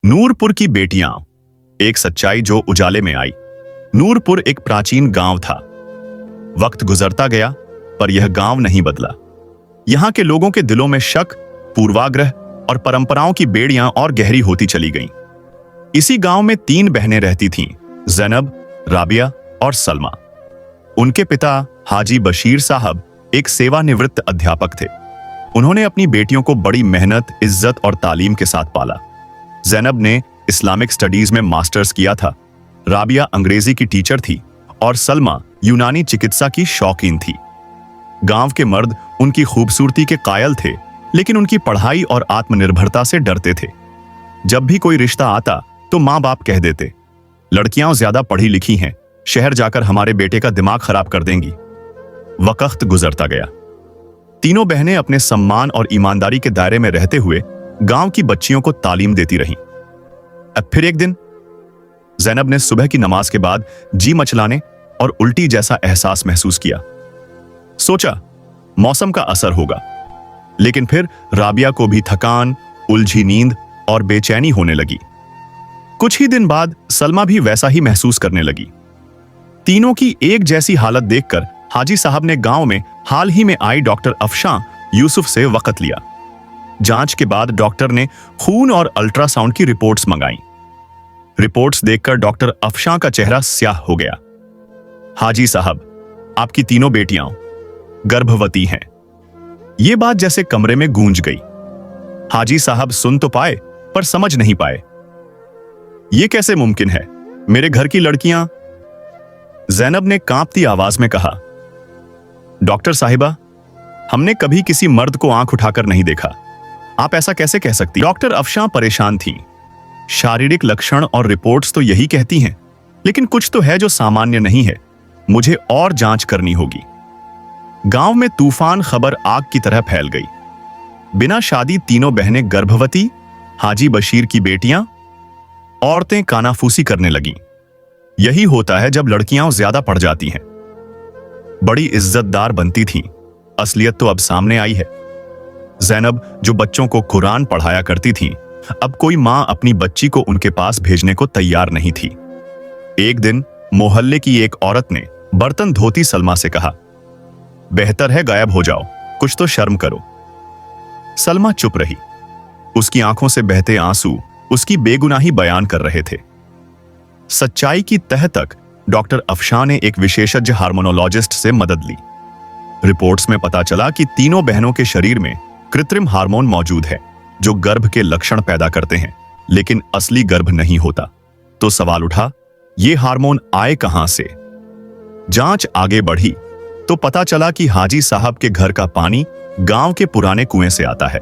नूरपुर की बेटियां, एक सच्चाई जो उजाले में आई। नूरपुर एक प्राचीन गांव था। वक्त गुजरता गया पर यह गांव नहीं बदला। यहां के लोगों के दिलों में शक, पूर्वाग्रह और परंपराओं की बेड़ियां और गहरी होती चली गईं। इसी गांव में 3 बहनें रहती थीं, ज़ैनब, राबिया और सलमा। उनके पिता हाजी बशीर साहब एक सेवानिवृत्त अध्यापक थे। उन्होंने अपनी बेटियों को बड़ी मेहनत, इज्जत और तालीम के साथ पाला। ज़ैनब ने इस्लामिक स्टडीज में मास्टर्स किया था, राबिया अंग्रेजी की टीचर थी और सलमा यूनानी चिकित्सा की शौकीन थी। गांव के मर्द उनकी खूबसूरती के कायल थे, लेकिन उनकी पढ़ाई और आत्मनिर्भरता से डरते थे। जब भी कोई रिश्ता आता तो माँ बाप कह देते, लड़कियां ज्यादा पढ़ी लिखी हैं, शहर जाकर हमारे बेटे का दिमाग खराब कर देंगी। वक्त गुजरता गया। तीनों बहनें अपने सम्मान और ईमानदारी के दायरे में रहते हुए गांव की बच्चियों को तालीम देती रहीं। अब फिर एक दिन ज़ैनब ने सुबह की नमाज के बाद जी मचलाने और उल्टी जैसा एहसास महसूस किया। सोचा मौसम का असर होगा, लेकिन फिर राबिया को भी थकान, उलझी नींद और बेचैनी होने लगी। कुछ ही दिन बाद सलमा भी वैसा ही महसूस करने लगी। तीनों की एक जैसी हालत देखकर हाजी साहब ने गांव में हाल ही में आई डॉक्टर अफशां यूसुफ से वक़्त लिया। जांच के बाद डॉक्टर ने खून और अल्ट्रासाउंड की रिपोर्ट्स मंगाई। रिपोर्ट्स देखकर डॉक्टर अफशां का चेहरा स्याह हो गया। हाजी साहब, आपकी तीनों बेटियां गर्भवती हैं। यह बात जैसे कमरे में गूंज गई। हाजी साहब सुन तो पाए पर समझ नहीं पाए। यह कैसे मुमकिन है? मेरे घर की लड़कियां। ज़ैनब ने कांपती आवाज में कहा, डॉक्टर साहिबा, हमने कभी किसी मर्द को आंख उठाकर नहीं देखा। आप ऐसा कैसे कह सकती? डॉक्टर अफशां परेशान थीं। शारीरिक लक्षण और रिपोर्ट्स तो यही कहती हैं, लेकिन कुछ तो है जो सामान्य नहीं है। मुझे और जांच करनी होगी। गांव में तूफान खबर आग की तरह फैल गई। बिना शादी तीनों बहनें गर्भवती, हाजी बशीर की बेटियां। औरतें कानाफूसी करने लगीं। यही होता है जब लड़कियां ज्यादा पढ़ जाती हैं। बड़ी इज्जतदार बनती थीं, असलियत तो अब सामने आई है। ज़ैनब जो बच्चों को कुरान पढ़ाया करती थीं, अब कोई मां अपनी बच्ची को उनके पास भेजने को तैयार नहीं थी। एक दिन मोहल्ले की एक औरत ने बर्तन धोती सलमा से कहा, बेहतर है गायब हो जाओ, कुछ तो शर्म करो। सलमा चुप रही। उसकी आंखों से बहते आंसू उसकी बेगुनाही बयान कर रहे थे। सच्चाई की तह तक डॉक्टर अफशां ने एक विशेषज्ञ हार्मोनोलॉजिस्ट से मदद ली। रिपोर्ट्स में पता चला कि तीनों बहनों के शरीर में कृत्रिम हार्मोन मौजूद है जो गर्भ के लक्षण पैदा करते हैं, लेकिन असली गर्भ नहीं होता। तो सवाल उठा, ये हार्मोन आए कहां से? जांच आगे बढ़ी तो पता चला कि हाजी साहब के घर का पानी गांव के पुराने कुएं से आता है।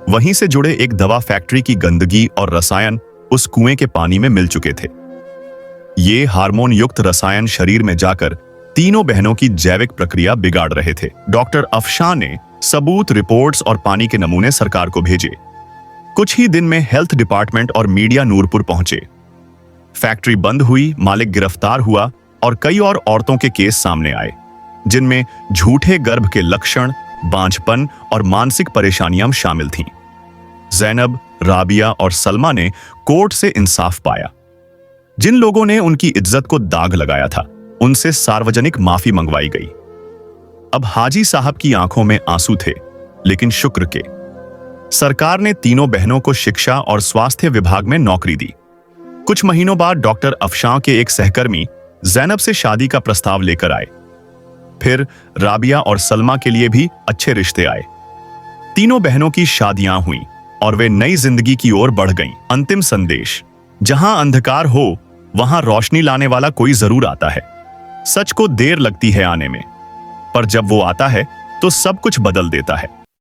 वहीं से जुड़े एक दवा फैक्ट्री की गंदगी और रसायन उस कुएं के पानी में मिल चुके थे। ये हार्मोन युक्त रसायन शरीर में जाकर तीनों बहनों की जैविक प्रक्रिया बिगाड़ रहे थे। डॉक्टर अफशां ने सबूत, रिपोर्ट्स और पानी के नमूने सरकार को भेजे। कुछ ही दिन में हेल्थ डिपार्टमेंट और मीडिया नूरपुर पहुंचे। फैक्ट्री बंद हुई, मालिक गिरफ्तार हुआ और कई और औरतों के केस सामने आए, जिनमें झूठे गर्भ के लक्षण, बांझपन और मानसिक परेशानियां शामिल थीं। ज़ैनब, राबिया और सलमा ने कोर्ट से इंसाफ पाया। जिन लोगों ने उनकी इज्जत को दाग लगाया था, उनसे सार्वजनिक माफी मंगवाई गई। अब हाजी साहब की आंखों में आंसू थे, लेकिन शुक्र के सरकार ने तीनों बहनों को शिक्षा और स्वास्थ्य विभाग में नौकरी दी। कुछ महीनों बाद डॉक्टर अफशां के एक सहकर्मी ज़ैनब से शादी का प्रस्ताव लेकर आए। फिर राबिया और सलमा के लिए भी अच्छे रिश्ते आए। तीनों बहनों की शादियां हुईं और वे नई जिंदगी की ओर बढ़ गईं। अंतिम संदेश, जहां अंधकार हो वहां रोशनी लाने वाला कोई जरूर आता है। सच को देर लगती है आने में, पर जब वो आता है तो सब कुछ बदल देता है।